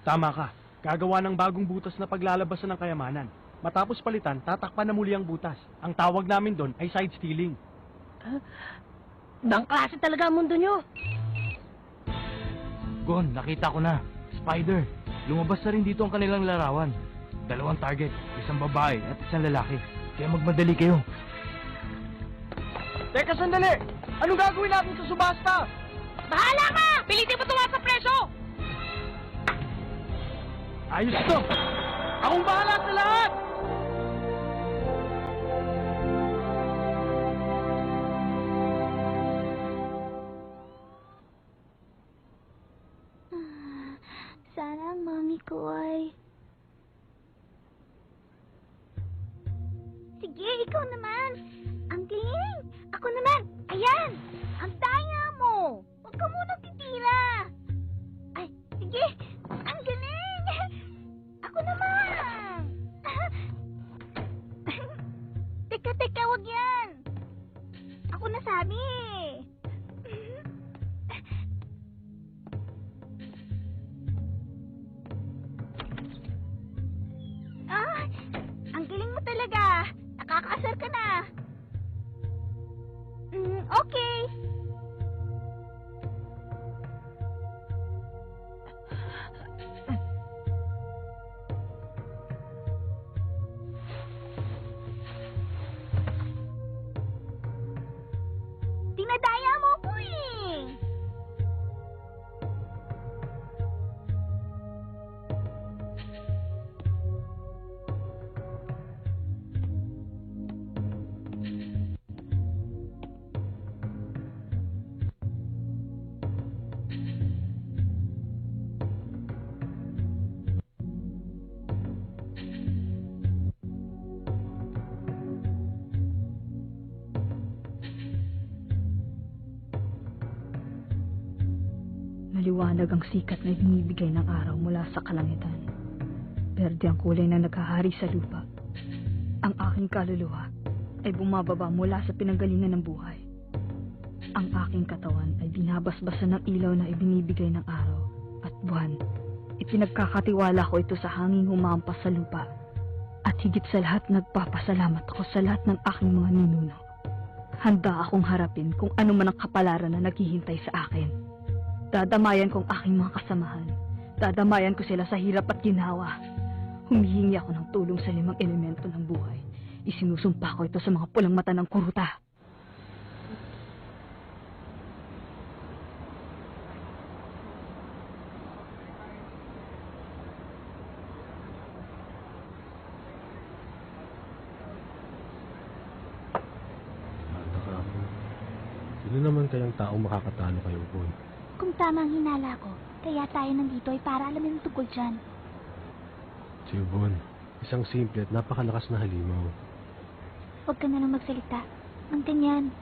Tama ka. Gagawa ng bagong butas na paglalabasan ng kayamanan. Matapos palitan, tatakpan na muli ang butas. Ang tawag namin doon ay side stealing. Ibang klase talaga ang mundo nyo. Gon, nakita ko na. Spider. Lumabas na rin dito ang kanilang larawan. 2 target, isang babae at isang lalaki. Kaya magmadali kayo. Teka, sandali! Anong gagawin natin sa subasta? Bahala ka! Pilitin mo tumaas sa presyo! Ayos to! Akong bahala sa lahat! Sana ang mami ko ay... Sige, ikaw naman! Ang galing! Ako naman! Ayan! Ang daya mo! Huwag ka munang titila! Ay, sige! Ang galing! Ako naman! Teka, wag yan! Ako nasabi! Ah, ang galing mo talaga. Nakakaasar ka na. Okay. Dinadaya mo ko eh. Maliwanag ang sikat na binibigay ng araw mula sa kalangitan. Berde ang kulay na naghahari sa lupa. Ang aking kaluluwa ay bumababa mula sa pinanggalingan ng buhay. Ang aking katawan ay binabasbasan ng ilaw na ibinibigay ng araw at buwan. Ipinagkakatiwala ko ito sa hanging humampas sa lupa. At higit sa lahat, nagpapasalamat ako sa lahat ng aking mga ninuno. Handa akong harapin kung ano man ang kapalaran na naghihintay sa akin. Dadamayan kong aking mga kasamahan. Dadamayan ko sila sa hirap at ginhawa. Humihingi ako ng tulong sa 5 elemento ng buhay. Isinusumpa ko ito sa mga pulang mata ng kuruta. Nataka ako. Sino naman kayang taong makakatalo kayo, Boy? Kung tama ang hinala ko, kaya tayo nandito ay para alamin ang tungkol dyan. Si Ubon, isang simple at napakalakas na halimaw. Huwag ka na lang magsalita. Ang ganyan.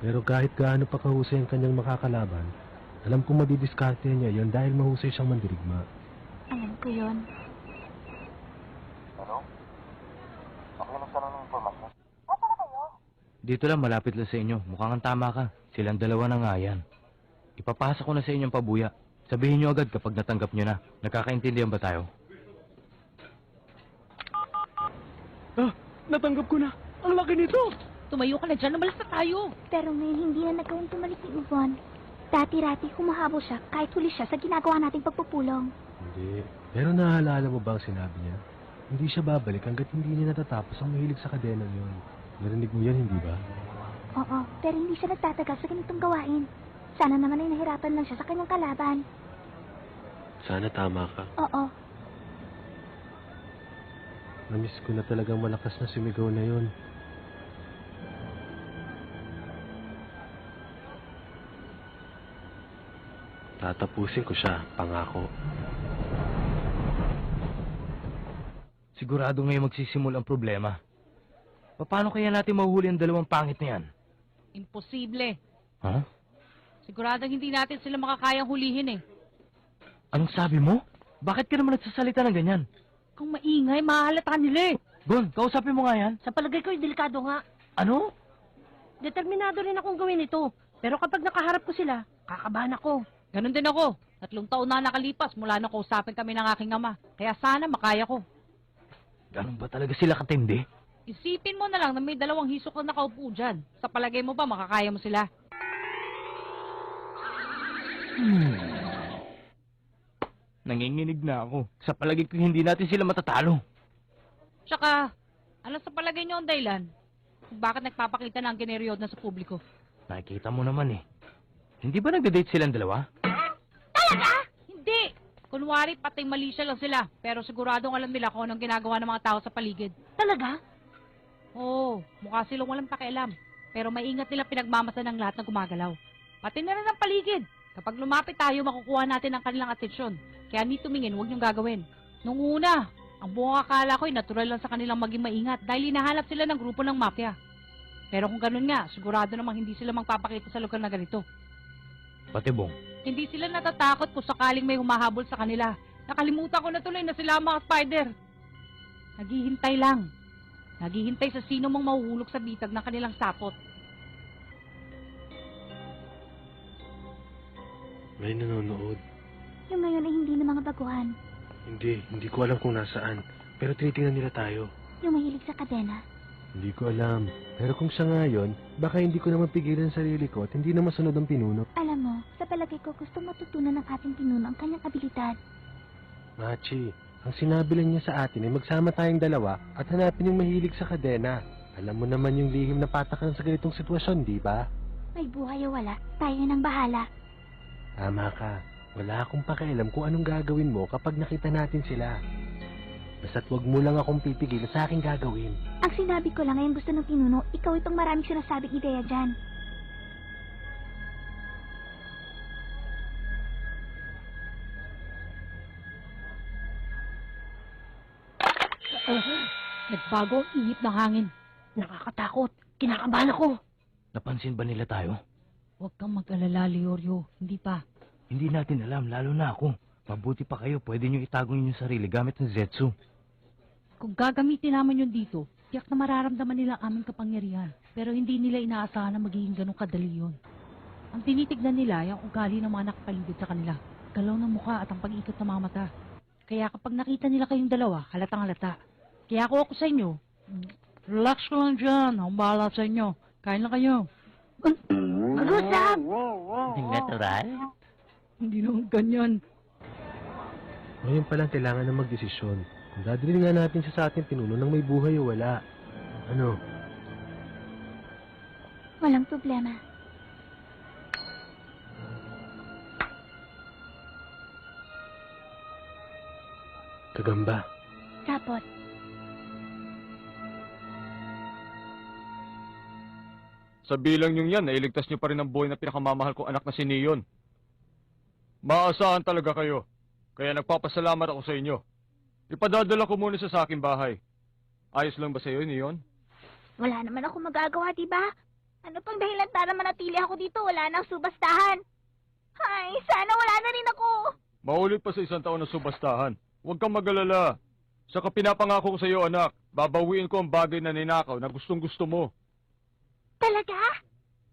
Pero kahit gaano pa kahusay ang kanyang makakalaban, alam kong madidiskarte niya yon dahil mahusay siyang mandirigma. Alam ko yon. Dito lang, malapit lang sa inyo. Mukhang ang tama ka. Silang 2 na nga yan. Ipapasa ko na sa inyong pabuya. Sabihin nyo agad kapag natanggap nyo na. Nagkakaintindihan ba tayo? Ah, natanggap ko na. Ang laki nito. Tumayo ka na dyan, namalas na tayo. Pero ngayon hindi na nagawang tumalik ni Yvonne. Dati-rati humahabol siya kahit huli siya sa ginagawa nating pagpupulong. Hindi. Pero naalala mo ba ang sinabi niya? Hindi siya babalik hanggat hindi niya natatapos ang mahilig sa kadenang yon. Narinig mo yan, hindi ba? Oo, pero hindi siya nagtatagal sa ganitong gawain. Sana naman ay nahirapan lang siya sa kanyang kalaban. Sana tama ka. Oo. Namiss ko na talagang malakas na sumigaw na yon. Tatapusin ko siya, pangako. Sigurado ngayon magsisimula ang problema. Paano kaya natin mahuhuli ang 2 pangit na yan? Imposible. Ha? Siguradong hindi natin sila makakayang hulihin eh. Anong sabi mo? Bakit ka naman nagsasalita ng ganyan? Kung maingay, mahalata nila eh. Gon, kausapin mo nga yan. Sa palagay ko, delikado nga. Ano? Determinado rin akong gawin ito. Pero kapag nakaharap ko sila, kakabahan ako. Ganon din ako. 3 taon na nakalipas mula na kausapin kami ng aking ama. Kaya sana makaya ko. Ganun ba talaga sila katindi? Isipin mo na lang na may 2 hisok na nakaupo dyan. Sa palagay mo ba makakaya mo sila? Nanginginig na ako. Sa palagay ko hindi natin sila matatalo. Tsaka, ano sa palagay niyo ang dahilan? Kung bakit nagpapakita ng generyod na sa publiko? Nakikita mo naman eh. Hindi ba nagde-date silang dalawa? Hindi! Kunwari, patay mali siya lang sila. Pero siguradong alam nila kung anong ginagawa ng mga tao sa paligid. Talaga? Oo, mukha silang walang pakialam. Pero maingat nila pinagmamasa ng lahat na gumagalaw. Pati na rin ang paligid. Kapag lumapit tayo, makukuha natin ang kanilang atensyon. Kaya ni tumingin, huwag niyong gagawin. Nung una, ang buong akala ko'y natural lang sa kanilang maging maingat dahil hinahanap sila ng grupo ng mafia. Pero kung ganun nga, sigurado namang hindi sila magpapakita sa lugar na ganito. Pati Bong. Hindi sila natatakot kung sakaling may humahabol sa kanila. Nakalimutan ko na tuloy na sila ang mga spider. Naghihintay lang. Naghihintay sa sino mang mahuhulog sa bitag ng kanilang sapot. May nanonood. Yung ngayon ay hindi na mga baguhan. Hindi ko alam kung nasaan. Pero tinitingnan nila tayo. Yung mahilig sa kadena. Hindi ko alam. Pero kung siya nga yun, baka hindi ko na mapigilan ang sarili ko at hindi na masunod ang pinuno. Alam mo, sa palagay ko gusto matutunan ng ating pinuno ang kanyang abilidad. Machi, ang sinabi lang niya sa atin ay magsama tayong dalawa at hanapin yung mahilig sa kadena. Alam mo naman yung lihim na patakan sa ganitong sitwasyon, di ba? May buhay o wala, tayo nang bahala. Tama ka. Wala akong pakialam kung anong gagawin mo kapag nakita natin sila. Basta't wag mo lang akong pipigil sa aking gagawin. Ang sinabi ko lang ngayon gusto ng pinuno, ikaw itong maraming sinasabing ideya dyan. Nagbago ang ihip ng hangin. Nakakatakot. Kinakabahan ako. Napansin ba nila tayo? Huwag kang mag-alala, Leorio. Hindi pa. Hindi natin alam, lalo na ako. Mabuti pa kayo, pwede nyo itago inyong sarili gamit ng Zetsu. Kung gagamitin naman yun dito, tiyak na mararamdaman nila ang aming kapangyarihan. Pero hindi nila inaasahan na magiging ganun kadali yun. Ang tinitignan nila ay ang ugali ng mga nakapaligid sa kanila. Galaw ng mukha at ang pag-ikot ng mga mata. Kaya kapag nakita nila kayong dalawa, halatang halata. Kaya ako sa inyo, relax ko lang dyan. Akong bahala sa inyo. Kain lang kayo. Mag-usap! Natural? Hindi naman ganyan. Ngayon palang kailangan na magdesisyon. Kung dadalhin nga natin siya sa ating pinuno ng may buhay o wala. Ano? Walang problema. Kagamba. Rapot. Sa bilang niyong yan, nailigtas niyo pa rin ang buhay na pinakamamahal kong anak na si Neon. Maasahan talaga kayo. Kaya nagpapasalamat ako sa inyo. Ipadadala ko muna sa aking bahay. Ayos lang ba sa iyo, Neon? Wala naman ako magagawa, di ba? Ano pang dahilan para manatili ako dito? Wala nang subastahan. Ay, sana wala na rin ako. Maulit pa sa 1 taon na subastahan. Huwag kang mag-alala. Saka pinapangako ko sa iyo, anak, babawiin ko ang bagay na ninakaw na gustong-gusto mo. Talaga?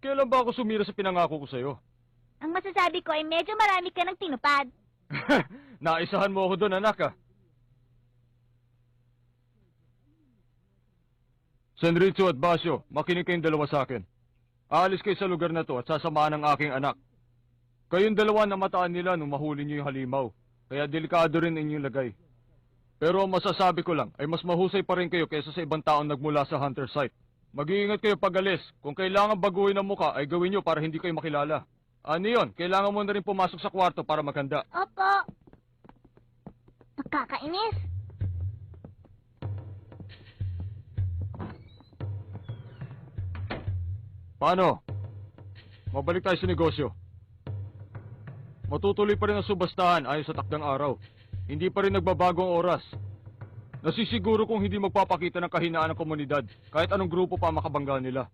Kailan ba ako sumira sa pinangako ko sa iyo? Ang masasabi ko ay medyo marami ka ng tinupad. Naisahan mo ako doon, anak, ah. Senritsu at Basyo, makinig kayong dalawa sa akin. Aalis kayo sa lugar na to at sasamahan ng aking anak. Kayong dalawa namataan nila nung mahuli niyo yung halimaw. Kaya delikado rin inyong lagay. Pero ang masasabi ko lang ay mas mahusay pa rin kayo kaysa sa ibang taong nagmula sa hunter site. Mag-iingat kayo pag alis. Kung kailangan baguhin ang muka ay gawin nyo para hindi kayo makilala. Ano yun? Kailangan mo na rin pumasok sa kwarto para maganda. Opo. Nakakainis. Paano? Mabalik tayo sa negosyo. Matutuloy pa rin ang subastahan ayon sa takdang araw. Hindi pa rin nagbabago ang oras. Nasisiguro kung hindi magpapakita ng kahinaan ng komunidad kahit anong grupo pa makabangga nila.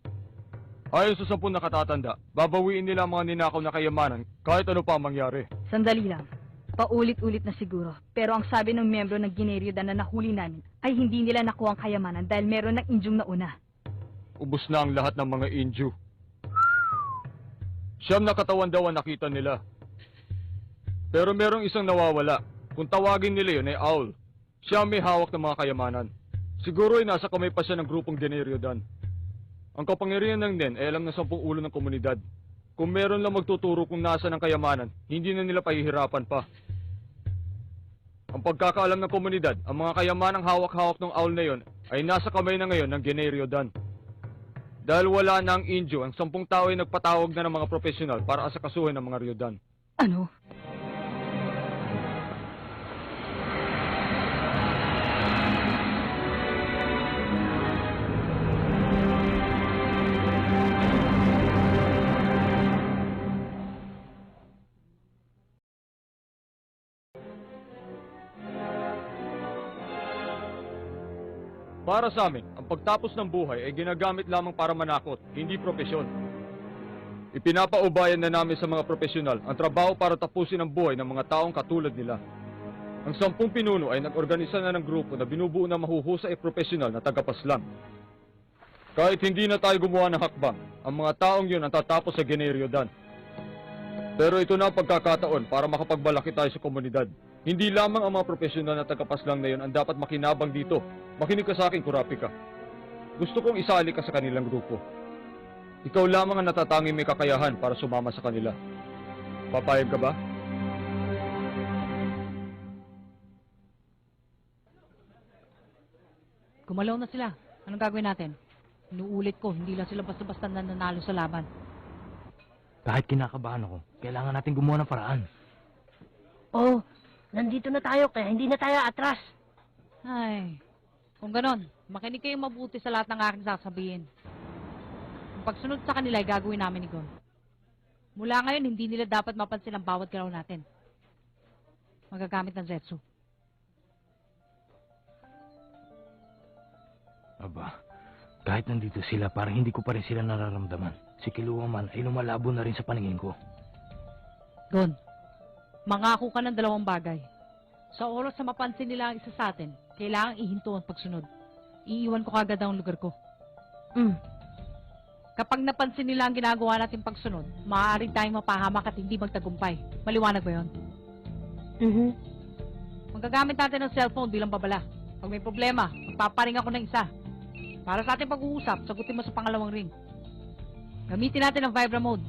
Ayon sa 10 nakatatanda, babawiin nila ang mga ninakaw na kayamanan kahit ano pa ang mangyari. Sandali lang. Paulit-ulit na siguro. Pero ang sabi ng miyembro ng Gineryoda na nahuli namin ay hindi nila nakuha ang kayamanan dahil meron ng injung nauna. Ubus na ang lahat ng mga inju. 9 na katawan daw ang nakita nila. Pero merong isang nawawala. Kung tawagin nila yun ay Owl. Siya ang may hawak ng mga kayamanan. Siguro ay nasa kamay pa siya ng grupong Generio Dan. Ang kapangyarihan ng Nen ay alam ng 10 ulo ng komunidad. Kung meron lang magtuturo kung nasa ng kayamanan, hindi na nila pahihirapan pa. Ang pagkakaalam ng komunidad, ang mga kayamanang hawak-hawak ng Owl na yon ay nasa kamay na ngayon ng Generio Dan. Dahil wala na ang Indio, ang 10 tao ay nagpatawag na ng mga profesional para asakasuhin ng mga Ryodan. Ano? Para sa amin, ang pagtapos ng buhay ay ginagamit lamang para manakot, hindi propesyon. Ipinapaubayan na namin sa mga profesional ang trabaho para tapusin ang buhay ng mga taong katulad nila. Ang 10 pinuno ay nag-organisa na ng grupo na binubuo ng mahuhusay at profesional na tagapaslang. Kahit hindi na tayo gumawa ng hakbang, ang mga taong yun ang tatapos sa Generio Dan. Pero ito na ang pagkakataon para makapagbalaki tayo sa komunidad. Hindi lamang ang mga profesional na tagapaslang na yun ang dapat makinabang dito. Makinig ka sa akin, Kurapika. Gusto kong isali ka sa kanilang grupo. Ikaw lamang ang natatanging may kakayahan para sumama sa kanila. Papayag ka ba? Gumalaw na sila. Anong gagawin natin? Inuulit ko, hindi lang sila basta-basta nananalo sa laban. Kahit kinakabahan ako, kailangan natin gumawa ng paraan. Oh, nandito na tayo kaya hindi na tayo atras. Ay, kung ganon, makinig kayong mabuti sa lahat ng aking sasabihin. Ang pagsunod sa kanila ay gagawin namin ni Gon. Mula ngayon, hindi nila dapat mapansin ang bawat galaw natin. Magagamit ng Zetsu. Aba, kahit nandito sila, parang hindi ko pa rin sila nararamdaman. Si Killua man ay lumalabo na rin sa paningin ko. Gon, mangako ka ng 2 bagay. Sa oras na mapansin nila ang isa sa atin, kailangang ihinto ang pagsunod. Iiwan ko kagad ang lugar ko. Kapag napansin nila ang ginagawa natin pagsunod, maaaring tayong mapahamak at hindi magtagumpay. Maliwanag ba yun? Magagamit natin ng cellphone bilang babala. Pag may problema, magpaparing ako ng isa. Para sa ating pag-uusap, sagutin mo sa pangalawang ring. Gamitin natin ang Vibra mode.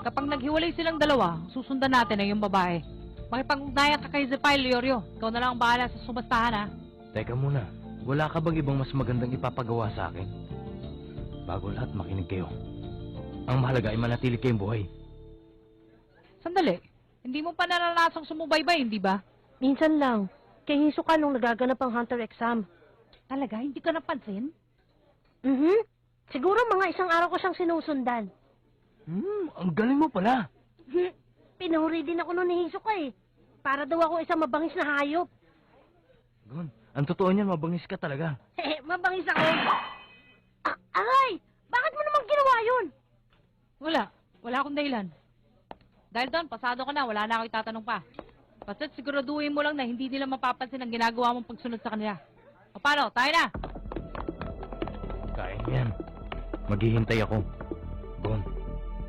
Kapag naghiwalay silang 2, susundan natin ang yung babae. Makipag-ugnayan ka kay Zepay, Leorio. Ikaw na lang ang bahala sa sumastahan, ha? Teka muna, wala ka bang ibang mas magandang ipapagawa sa akin? Bago lahat, makinig kayo. Ang mahalaga ay manatili kayong buhay. Sandali. Hindi mo pa naranasang sumubaybay, hindi ba? Minsan lang. Kay Hisoka nung nagaganap ang Hunter exam. Talaga? Hindi ka napansin? Siguro mga 1 araw ko siyang sinusundan. Ang galing mo pala. Pinahuri din ako noon ni Hisoka eh. Para daw ako isang mabangis na hayop. Gon, ang totoo niyan, mabangis ka talaga. Mabangis ako. Aray! Bakit mo naman ginawa yun? Wala. Wala akong dahilan. Dahil doon, pasado ka na. Wala na ako itatanong pa. Basta't siguraduhin mo lang na hindi nila mapapansin ang ginagawa mong pagsunod sa kanila. O paano? Tayo na! Kaya yan. Maghihintay ako. Gon,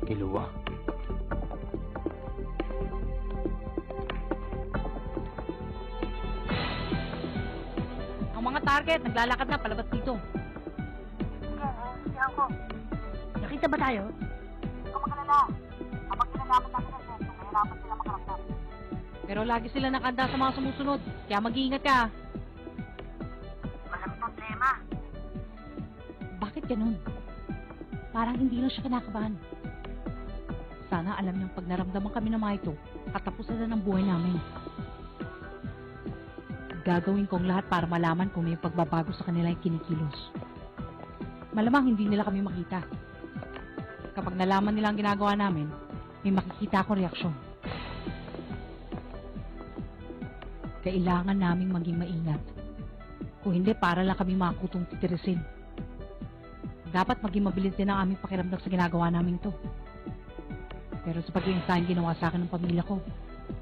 Killua. Ang mga target, naglalakad na palabas dito. Nakita ba tayo? Pero lagi sila nakanda sa mga sumusunod. Kaya mag-iingat ka. Walang problema. Bakit ganun? Parang hindi lang siya kinakabahan. Sana alam niyang pag naramdaman kami ng mga ito, katapusan na ng buhay namin. Gagawin kong lahat para malaman kung may pagbabago sa kanila yung kinikilos. Malamang hindi nila kami makita. Kapag nalaman nila ang ginagawa namin, may makikita akong reaksyon. Kailangan naming maging maingat. Kung hindi, para lang kami makutong titirisin. Dapat maging mabilis din ang aming pakiramdam sa ginagawa namin to. Pero sa pag-iinsahin ginawa sa akin ng pamilya ko,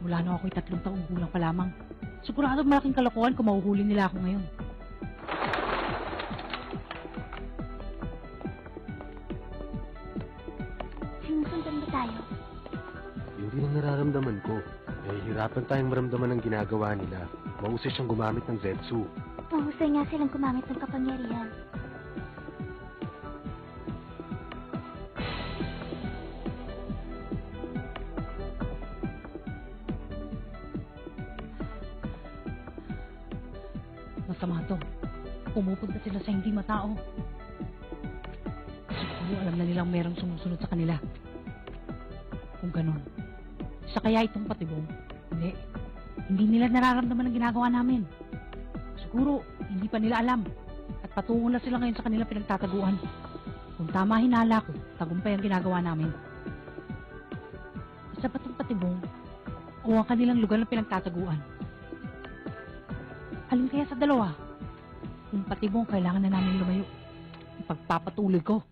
mula na ako'y 3 taong gulang pa lamang. Sigurado malaking kalokohan kung mahuhuli nila ako ngayon. Sinusundan ba tayo? Yun din ang nararamdaman ko. Nahihirapan tayong maramdaman ang ginagawa nila. Mahusay siyang gumamit ng Zetsu. Mahusay nga silang gumamit ng kapangyarihan. Masama to. Pumupunta sila sa hindi matao. Siguro alam na nilang merong sumusunod sa kanila. Kung ganun, isa kaya itong patibong? Hindi. Hindi nila nararamdaman ang ginagawa namin. Siguro, hindi pa nila alam. At patungo na sila ngayon sa kanilang pinagtataguan. Kung tama hinala ko, tagumpay ang ginagawa namin. Isa ba itong patibong? O ang kanilang lugar na pinagtataguan? Alin kaya sa dalawa? Kung patibong, kailangan na namin lumayo. Ipagpapatuloy ko.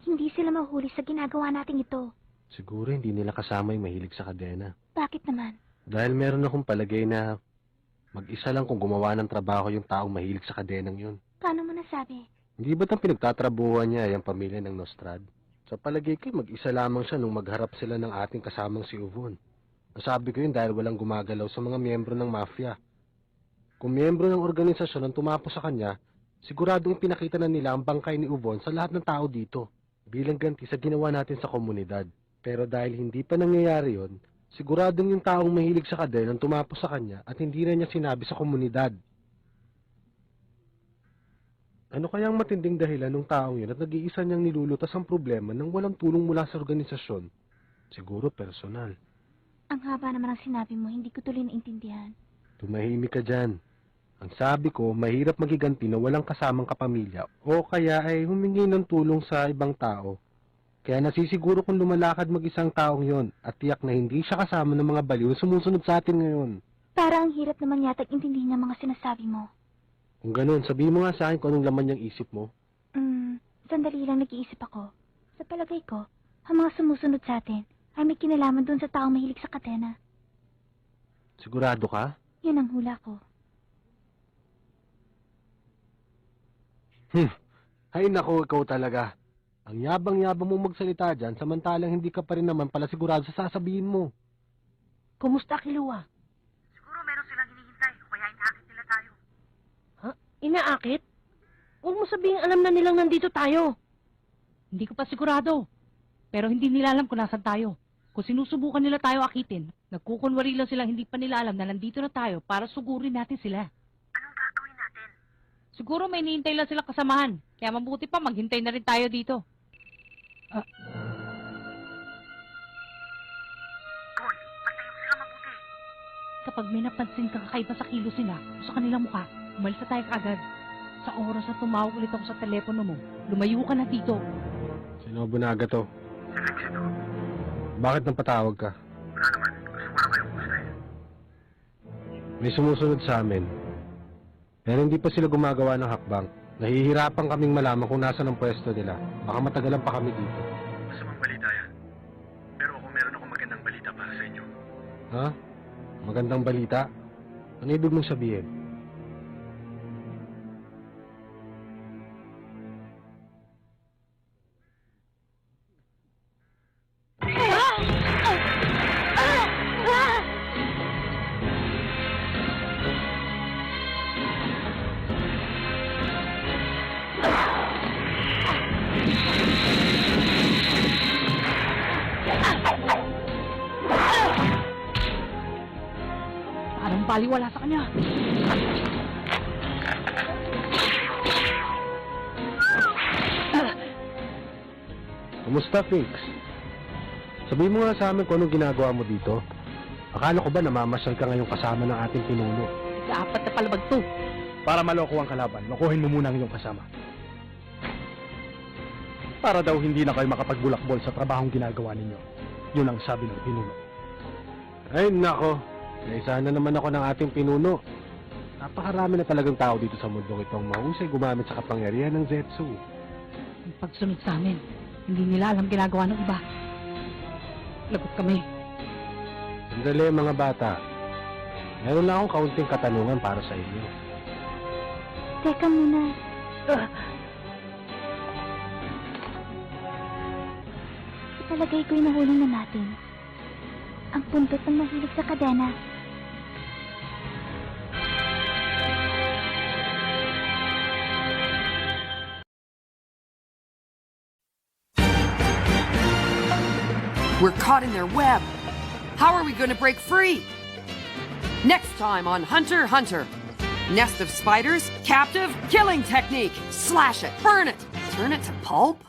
Hindi sila mahuli sa ginagawa nating ito. Siguro hindi nila kasama yung mahilig sa kadena. Bakit naman? Dahil meron akong palagay na mag-isa lang kung gumawa ng trabaho yung taong mahilig sa kadenang yun. Paano mo nasabi? Hindi ba't ang pinagtatrabuhan niya ay ang pamilya ng Nostrad? Sa palagay ko, mag-isa lamang siya nung magharap sila ng ating kasamang si Uvon. Nasabi ko yun dahil walang gumagalaw sa mga miyembro ng mafia. Kung miyembro ng organisasyon ang tumapo sa kanya, siguradong pinakita na nila ang bangkay ni Uvon sa lahat ng tao dito, bilang ganti sa ginawa natin sa komunidad. Pero dahil hindi pa nangyayari yon, siguradong yung taong mahilig sa kaden ang tumapo sa kanya at hindi na niya sinabi sa komunidad. Ano kayang matinding dahilan ng taong yun at nag-iisa niyang nilulutas ang problema nang walang tulong mula sa organisasyon? Siguro personal. Ang haba naman ang sinabi mo, hindi ko tuloy naintindihan. Tumahimik ka dyan. Ang sabi ko, mahirap magiganti na walang kasamang kapamilya o kaya ay humingi ng tulong sa ibang tao. Kaya nasisiguro kung lumalakad mag-isang taong yon at tiyak na hindi siya kasama ng mga baliw na sumusunod sa atin ngayon. Parang ang hirap naman yata intindihin ang mga sinasabi mo. Kung ganun, sabihin mo nga sa akin kung anong laman niyang isip mo. Sandali lang nag-iisip ako. Sa palagay ko, ang mga sumusunod sa atin ay may kinalaman dun sa taong mahilig sa katena. Sigurado ka? Yun ang hula ko. Ay nako, ikaw talaga. Ang yabang-yabang mo magsalita dyan, samantalang hindi ka pa rin naman pala sigurado sa sasabihin mo. Kumusta, Kilua? Inaakit? Huwag mo sabihin alam na nilang nandito tayo. Hindi ko pa sigurado. Pero hindi nila alam kung nasan tayo. Kung sinusubukan nila tayo akitin, nagkukunwari lang silang hindi pa nila alam na nandito na tayo para sugurin natin sila. Anong gagawin natin? Siguro may hinihintay lang silang kasamahan. Kaya mabuti pa maghintay na rin tayo dito. Kapag may napansin kang kakaiba sa kilos nila o sa kanilang mukha, umalis na tayo kaagad. Sa oras na tumawag ulit ako sa telepono mo, lumayo ka na dito. Sino bunaga to? Bakit nang patawag ka? May sumusunod sa amin. Pero hindi pa sila gumagawa ng hakbang. Nahihirapan kaming malaman kung nasa ng pwesto nila. Baka matagalan pa kami dito. Masamang balita yan. Pero meron akong magandang balita para sa inyo. Ha? Magandang balita? Ano ibig mong sabihin? Parang baliwala sa kanya. Kumusta, Fix? Sabihin mo nga sa amin kung anong ginagawa mo dito. Akala ko ba namamasyal ka ngayong kasama ng ating pinuno? Dapat na palabag to. Para maloko ang kalaban, lokohin mo muna ang iyong kasama. Para daw hindi na kayo makapagbulakbol sa trabahong ginagawa ninyo. Yun ang sabi ng pinuno. Ay, nako. Naisa na naman ako ng ating pinuno. Napakarami na talagang tao dito sa mundong itong mahusay gumamit sa kapangyarihan ng Zetsu. Ang pagsunod sa amin, hindi nila alam ginagawa ng iba. Lagot kami. Sandali, mga bata. Meron lang akong kaunting katanungan para sa inyo. Teka muna. Ipalagay ko yung nahulog na natin. Ang pundot ng mahilig sa kadena. We're caught in their web. How are we going to break free? Next time on Hunter x Hunter. Nest of spiders, captive, killing technique. Slash it, burn it, turn it to pulp.